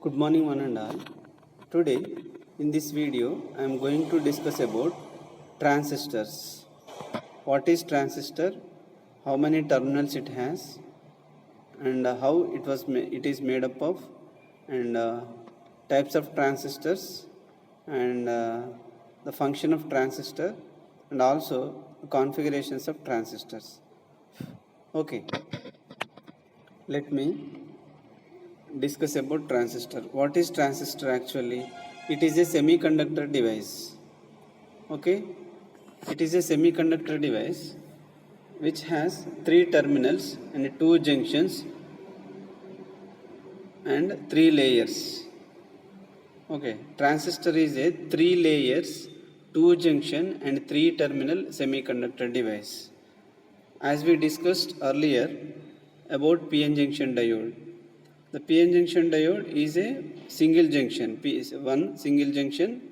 Good morning one and all. Today in this video I am going to discuss about transistors. What is transistor? How many terminals it has and how it is made up of, and types of transistors, and the function of transistor, and also configurations of transistors. Okay, let me discuss about transistor. What is transistor actually? It is a semiconductor device. Okay, it is a semiconductor device which has 3 terminals and 2 junctions and 3 layers. Okay, transistor is a 3 layers, 2 junction and 3 terminal semiconductor device. As we discussed earlier about PN junction diode. The PN junction diode is a single junction, one single junction,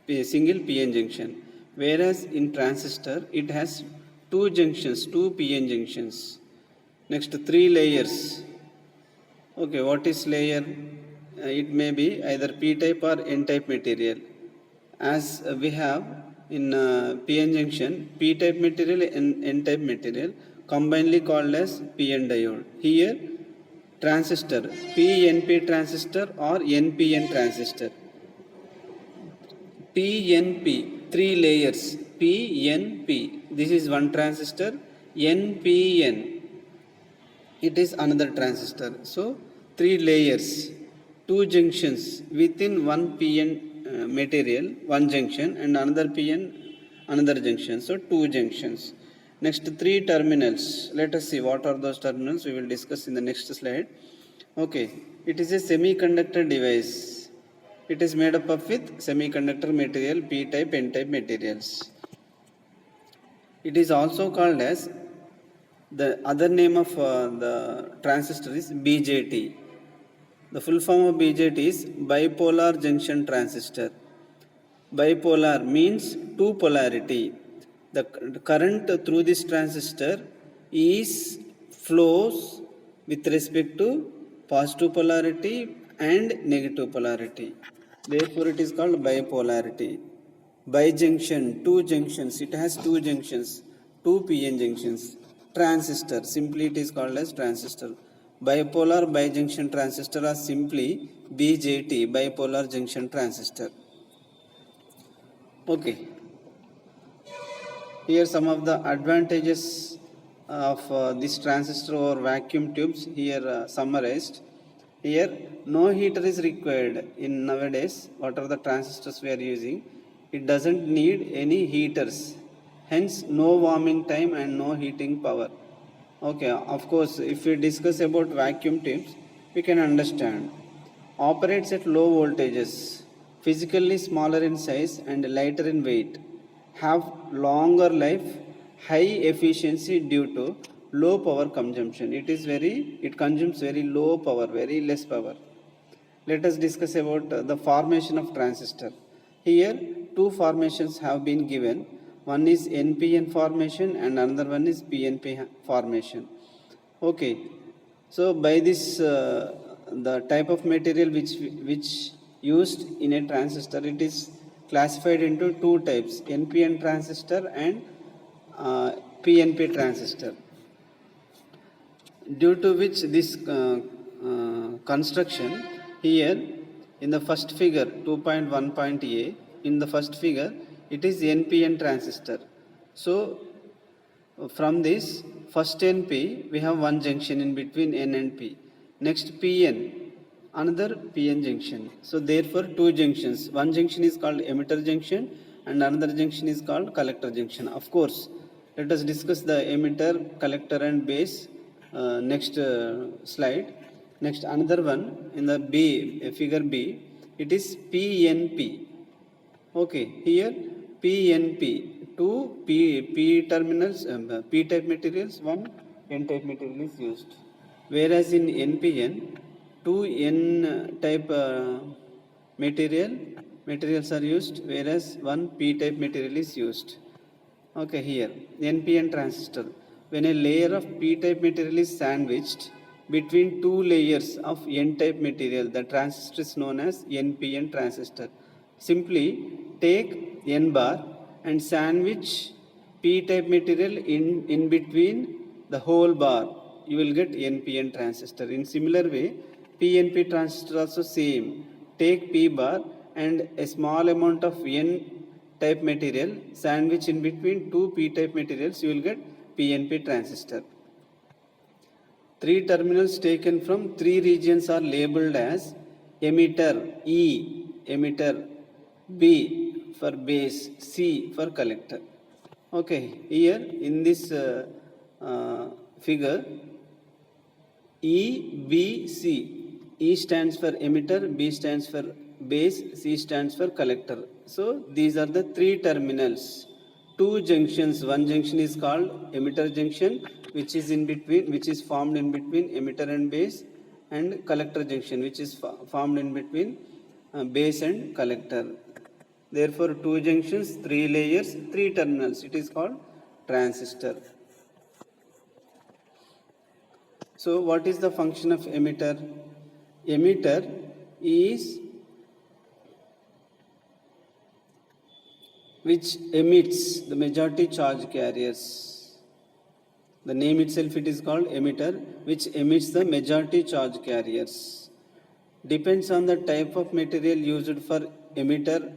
single PN junction. Whereas in transistor, it has 2 junctions, 2 PN junctions. Next, 3 layers. Okay, what is layer? It may be either P-type or N-type material. As we have in PN junction, P-type material and N-type material combinedly called as PN diode. Here, transistor, PNP transistor or NPN transistor. PNP, 3 layers, PNP, this is one transistor. NPN, it is another transistor. So 3 layers, 2 junctions within one PN material, one junction, and another PN, another junction. So 2 junctions. Next, 3 terminals. Let us see what are those terminals. We will discuss in the next slide. Okay, it is a semiconductor device. It is made up of with semiconductor material, P-type, N-type materials. It is also called as, the other name of the transistor is BJT. The full form of BJT is bipolar junction transistor. Bipolar means 2 polarity. The current through this transistor is flows with respect to positive polarity and negative polarity. Therefore, it is called bipolarity. Bijunction, 2 junctions. It has 2 junctions, 2 PN junctions. Transistor, simply it is called as transistor. Bipolar bijunction transistor or simply BJT, bipolar junction transistor. Okay. Here some of the advantages of this transistor or vacuum tubes here summarized. Here no heater is required in nowadays. What are the transistors we are using? It doesn't need any heaters. Hence no warming time and no heating power. Okay, of course if we discuss about vacuum tubes, we can understand. Operates at low voltages, physically smaller in size and lighter in weight, have longer life, high efficiency due to low power consumption. It consumes very low power, very less power. Let us discuss about the formation of transistor. Here 2 formations have been given. One is NPN formation and another one is PNP formation. Okay, so by this the type of material which used in a transistor, it is classified into 2 types, NPN transistor and PNP transistor. Due to which this construction here in the first figure 2.1.a, in the first figure it is NPN transistor. So from this first NP we have one junction in between N and P. Next PN, another PN junction. So therefore 2 junctions. One junction is called emitter junction and another junction is called collector junction. Of course, let us discuss the emitter, collector and base next slide. Next, another one in the B, figure B, it is PNP. Okay, here PNP, 2 P terminals, P-type materials, 1 N-type material is used. Whereas in NPN, 2 N-type materials are used, whereas 1 P-type material is used. Okay, here NPN transistor. When a layer of P-type material is sandwiched between two layers of N-type material. The transistor is known as NPN transistor. Simply take N bar and sandwich P-type material in between the whole bar. You will get NPN transistor. In similar way, PNP transistor also same. Take P bar and a small amount of N-type material sandwich in between two P-type materials. You will get PNP transistor. Three terminals taken from three regions are labeled as emitter E, emitter B for base, C for collector. Okay, here in this figure, E, B, C. E stands for emitter, B stands for base, C stands for collector. So these are the three terminals. Two junctions. One junction is called emitter junction, which is formed in between emitter and base, and collector junction, which is formed in between base and collector. Therefore, two junctions, three layers, three terminals. It is called transistor. So, what is the function of emitter? Emitter is which emits the majority charge carriers. The name itself, it is called emitter, which emits the majority charge carriers. Depends on the type of material used for emitter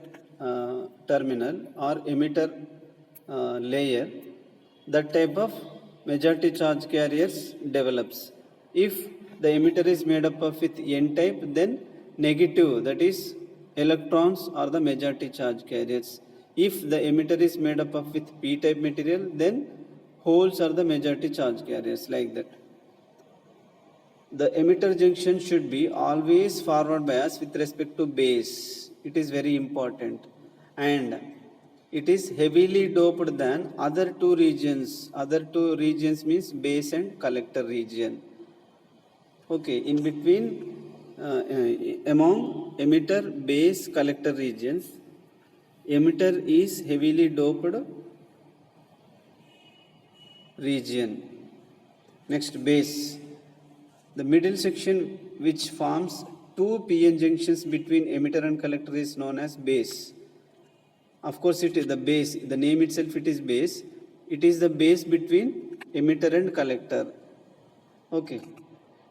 terminal or emitter layer, that type of majority charge carriers develops. If the emitter is made up of with N-type, then negative, that is electrons, are the majority charge carriers. If the emitter is made up of with P-type material, then holes are the majority charge carriers, like that. The emitter junction should be always forward bias with respect to base. It is very important. And it is heavily doped than other two regions. Other two regions means base and collector region. Okay, in between, among emitter, base, collector regions, emitter is heavily doped region. Next, base. The middle section which forms two PN junctions between emitter and collector is known as base. Of course, it is the base. The name itself, it is base. It is the base between emitter and collector. Okay.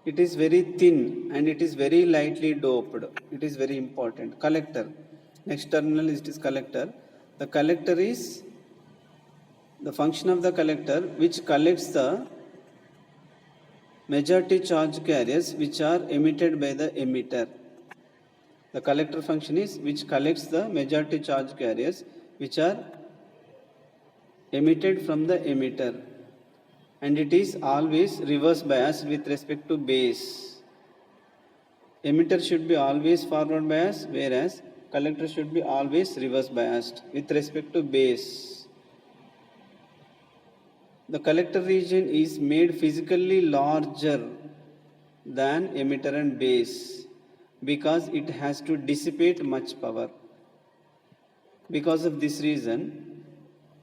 It is very thin and it is very lightly doped. It is very important. Collector. Next terminal is collector. The collector is the function of the collector which collects the majority charge carriers which are emitted by the emitter. The collector function is which collects the majority charge carriers which are emitted from the emitter, and it is always reverse biased with respect to base. Emitter should be always forward biased, whereas collector should be always reverse biased with respect to base. The collector region is made physically larger than emitter and base because it has to dissipate much power. Because of this reason,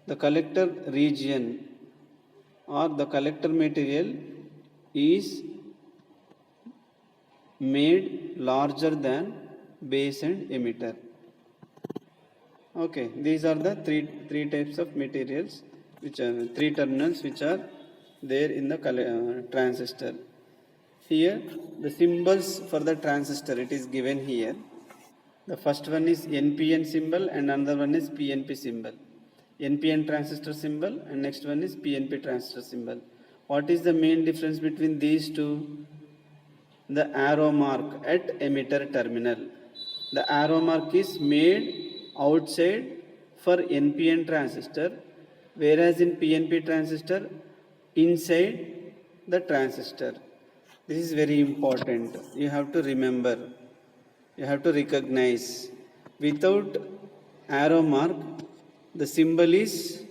the collector region or the collector material is made larger than base and emitter. Okay, these are the three types of materials, which are three terminals which are there in the transistor. Here the symbols for the transistor, it is given here. The first one is NPN symbol and another one is PNP symbol. NPN transistor symbol and next one is PNP transistor symbol. What is the main difference between these two? The arrow mark at emitter terminal. The arrow mark is made outside for NPN transistor, whereas in PNP transistor inside the transistor. This is very important. You have to remember. You have to recognize. Without arrow mark, the symbol is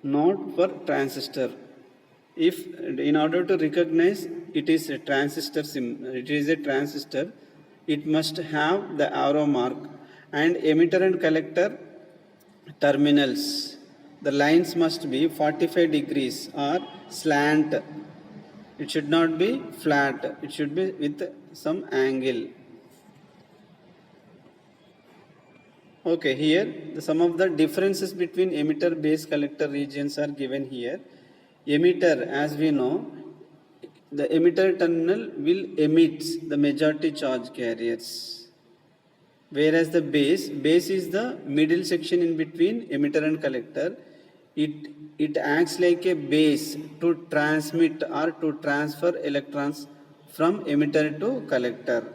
not for transistor. If in order to recognize it is a transistor, it must have the arrow mark. And emitter and collector terminals, the lines must be 45 degrees or slant It should not be flat. It should be with some angle. Okay, here some of the differences between emitter, base, collector regions are given here. Emitter, as we know, the emitter terminal will emit the majority charge carriers, whereas the base is the middle section in between emitter and collector. It acts like a base to transmit or to transfer electrons from emitter to collector.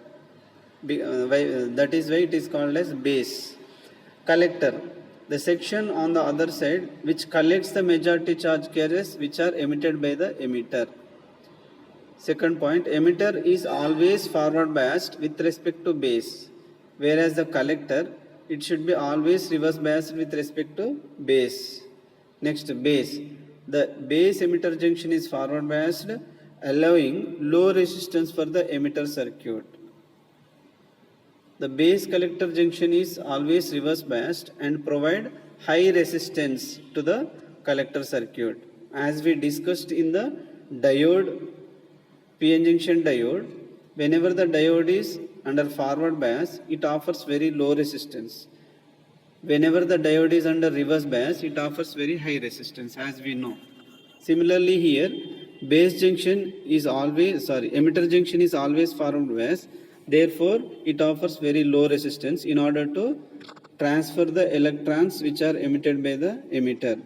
That is why it is called as base. Collector, the section on the other side which collects the majority charge carriers which are emitted by the emitter. Second point, emitter is always forward biased with respect to base, whereas the collector, it should be always reverse biased with respect to base. Next, base. The base emitter junction is forward biased, allowing low resistance for the emitter circuit. The base collector junction is always reverse biased and provide high resistance to the collector circuit. As we discussed in the diode, PN junction diode, whenever the diode is under forward bias, it offers very low resistance. Whenever the diode is under reverse bias, it offers very high resistance, as we know. Similarly here, emitter junction is always forward bias. Therefore, it offers very low resistance in order to transfer the electrons which are emitted by the emitter.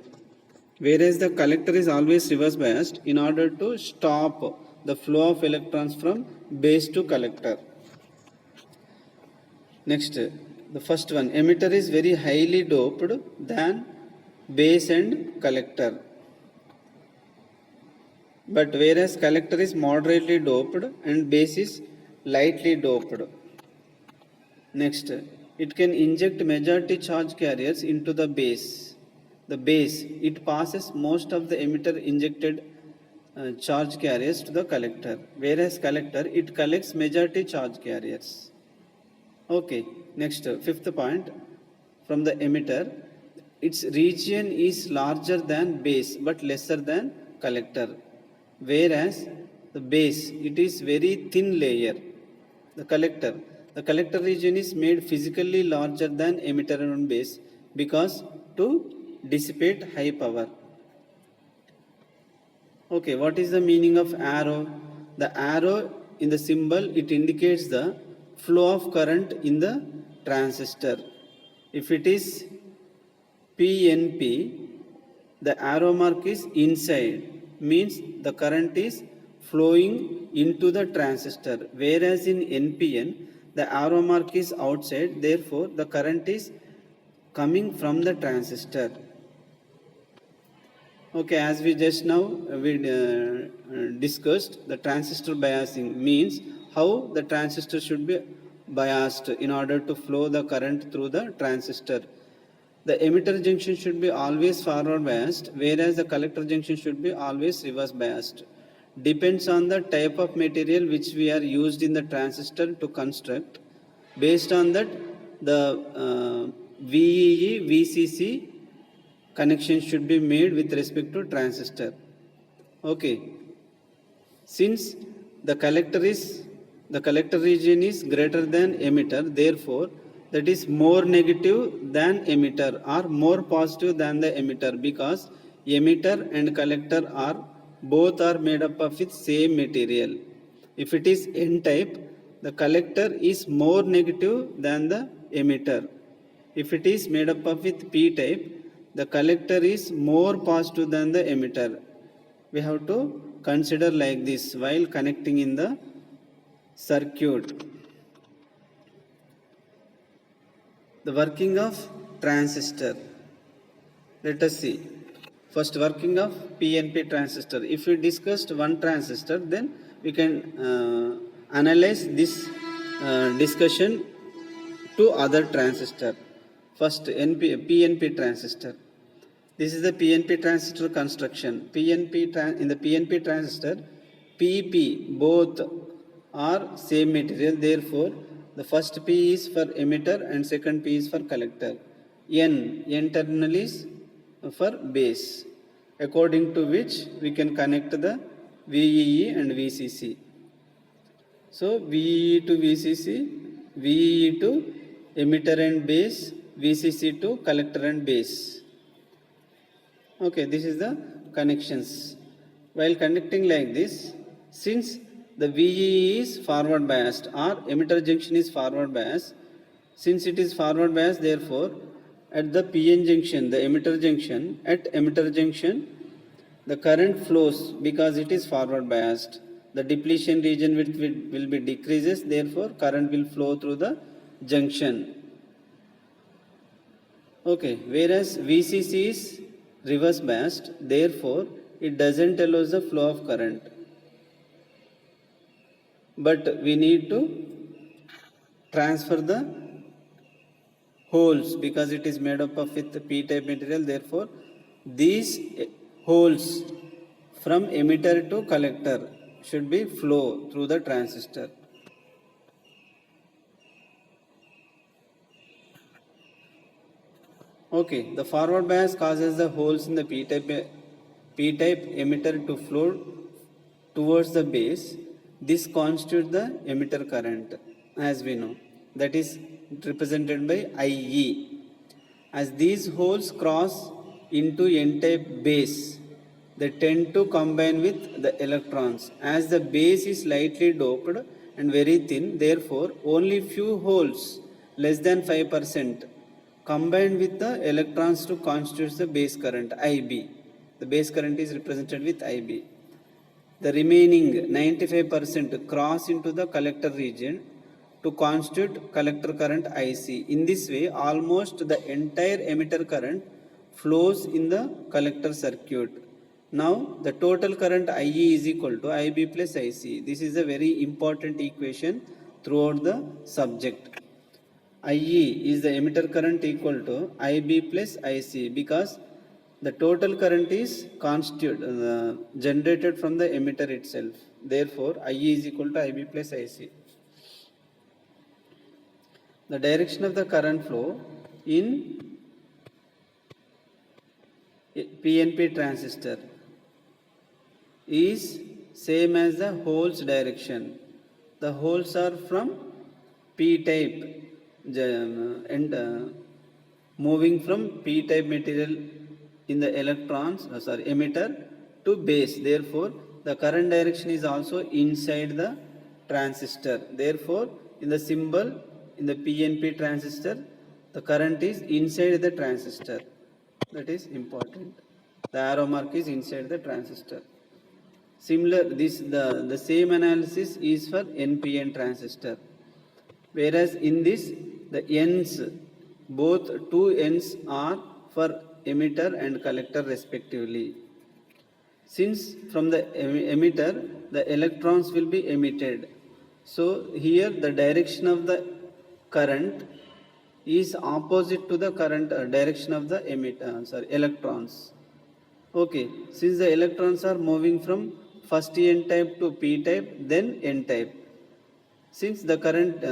Whereas the collector is always reverse biased in order to stop the flow of electrons from base to collector. Next, the first one, emitter is very highly doped than base and collector. But whereas collector is moderately doped and base is lightly doped. Next, it can inject majority charge carriers into the base. The base, it passes most of the emitter injected charge carriers to the collector, whereas collector, it collects majority charge carriers. Okay, next, fifth point, from the emitter, its region is larger than base but lesser than collector, whereas the base, it is very thin layer. The collector region is made physically larger than emitter and base because to dissipate high power. Okay, what is the meaning of arrow? The arrow in the symbol, it indicates the flow of current in the transistor. If it is PNP, the arrow mark is inside, means the current is flowing into the transistor, whereas in NPN, the arrow mark is outside, therefore the current is coming from the transistor. Okay, as we just now discussed, the transistor biasing means how the transistor should be biased in order to flow the current through the transistor. The emitter junction should be always forward biased, whereas the collector junction should be always reverse biased. Depends on the type of material which we are used in the transistor to construct. Based on that, the VEE, VCC connection should be made with respect to transistor. Okay. Since the collector region is greater than emitter, therefore that is more negative than emitter or more positive than the emitter, because emitter and collector both are made up of its same material. If it is N type, the collector is more negative than the emitter. If it is made up of with P type, the collector is more positive than the emitter. We have to consider like this while connecting in the circuit. The working of transistor. Let us see. First, working of PNP transistor. If we discussed one transistor, then we can analyze this discussion to other transistor. First, PNP transistor. This is the PNP transistor construction. In the PNP transistor, PP both are same material. Therefore, the first P is for emitter and second P is for collector. N terminal is for base, according to which we can connect the VEE and VCC. So VEE to VCC, VEE to emitter and base, VCC to collector and base. Okay, this is the connections. While conducting like this, since the VEE is forward biased or emitter junction is forward biased, since it is forward biased, therefore at the PN junction, the emitter junction, at emitter junction, the current flows because it is forward biased. The depletion region will be decreases, therefore current will flow through the junction. Okay, whereas VCC is reverse biased, therefore it doesn't allow the flow of current. But we need to transfer the holes because it is made up of with P-type material, therefore these holes from emitter to collector should be flow through the transistor. Okay, the forward bias causes the holes in the P-type emitter to flow towards the base. This constitutes the emitter current, as we know, that is represented by IE. As these holes cross into N-type base, they tend to combine with the electrons. As the base is slightly doped and very thin, therefore only few holes, less than 5%, combined with the electrons to constitute the base current IB. The base current is represented with IB. The remaining 95% cross into the collector region to constitute collector current IC. In this way, almost the entire emitter current flows in the collector circuit. Now, the total current IE is equal to IB plus IC. This is a very important equation throughout the subject. IE is the emitter current equal to IB plus IC because the total current is generated from the emitter itself. Therefore, IE is equal to IB plus IC. The direction of the current flow in PNP transistor is same as the holes direction. The holes are from P-type and moving from P-type material in the emitter to base. Therefore, the current direction is also inside the transistor. Therefore, in the symbol in the PNP transistor, the current is inside the transistor. That is important. The arrow mark is inside the transistor. Similar, the same analysis is for NPN transistor. Whereas in this, the ends, both two ends are for emitter and collector respectively. Since from the emitter, the electrons will be emitted. So here the direction of the current is opposite to the current direction of the electrons. Okay, since the electrons are moving from first N-type to P-type, then N-type. Since the current,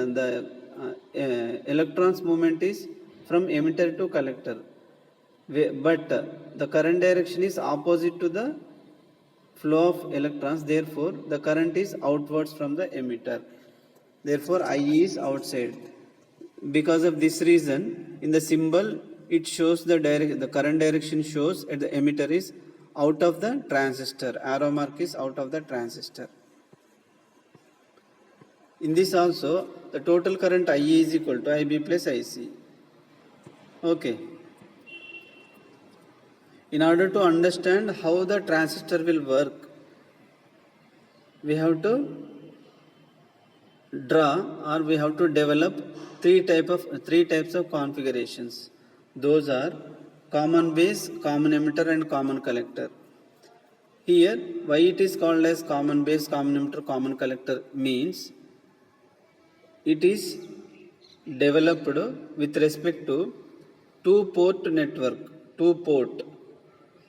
electrons movement is from emitter to collector, but the current direction is opposite to the flow of electrons, therefore the current is outwards from the emitter. Therefore, IE is outside. Because of this reason, in the symbol, it shows the current direction shows at the emitter is out of the transistor. Arrow mark is out of the transistor. In this also, the total current IE is equal to IB plus IC. Okay. In order to understand how the transistor will work, we have to draw or we have to develop three types of configurations. Those are common base, common emitter and common collector. Here, why it is called as common base, common emitter, common collector means it is developed with respect to two-port network. Two-port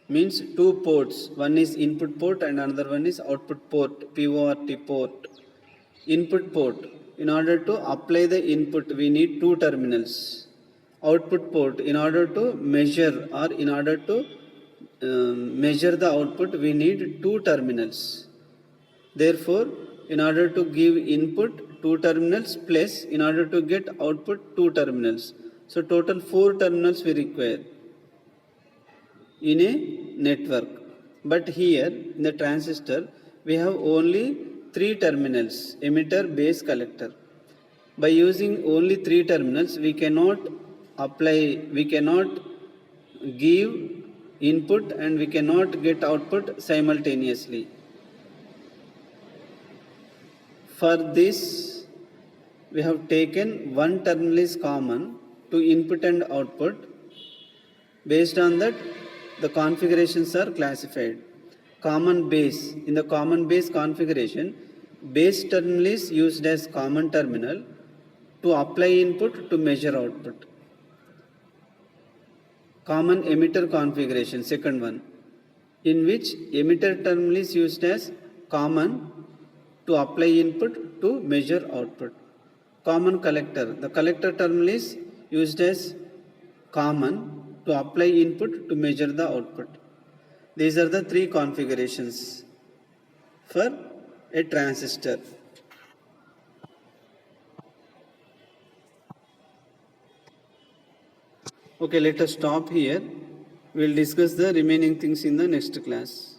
means two ports. One is input port and another one is output port, PORT port. Input port, in order to apply the input, we need two terminals. Output port, in order to measure the output, we need two terminals. Therefore, in order to give input, 2 terminals, plus in order to get output, 2 terminals. So total 4 terminals we require in a network. But here in the transistor, we have only 3 terminals, emitter, base, collector. By using only 3 terminals, we cannot give input and we cannot get output simultaneously. For this, we have taken one terminal is common to input and output. Based on that, the configurations are classified. Common base. In the common base configuration, base terminal is used as common terminal to apply input to measure output. Common emitter configuration, second one, in which emitter terminal is used as common to apply input to measure output. Common collector, the collector terminal is used as common to apply input to measure the output. These are the 3 configurations for a transistor. Okay, let us stop here. We will discuss the remaining things in the next class.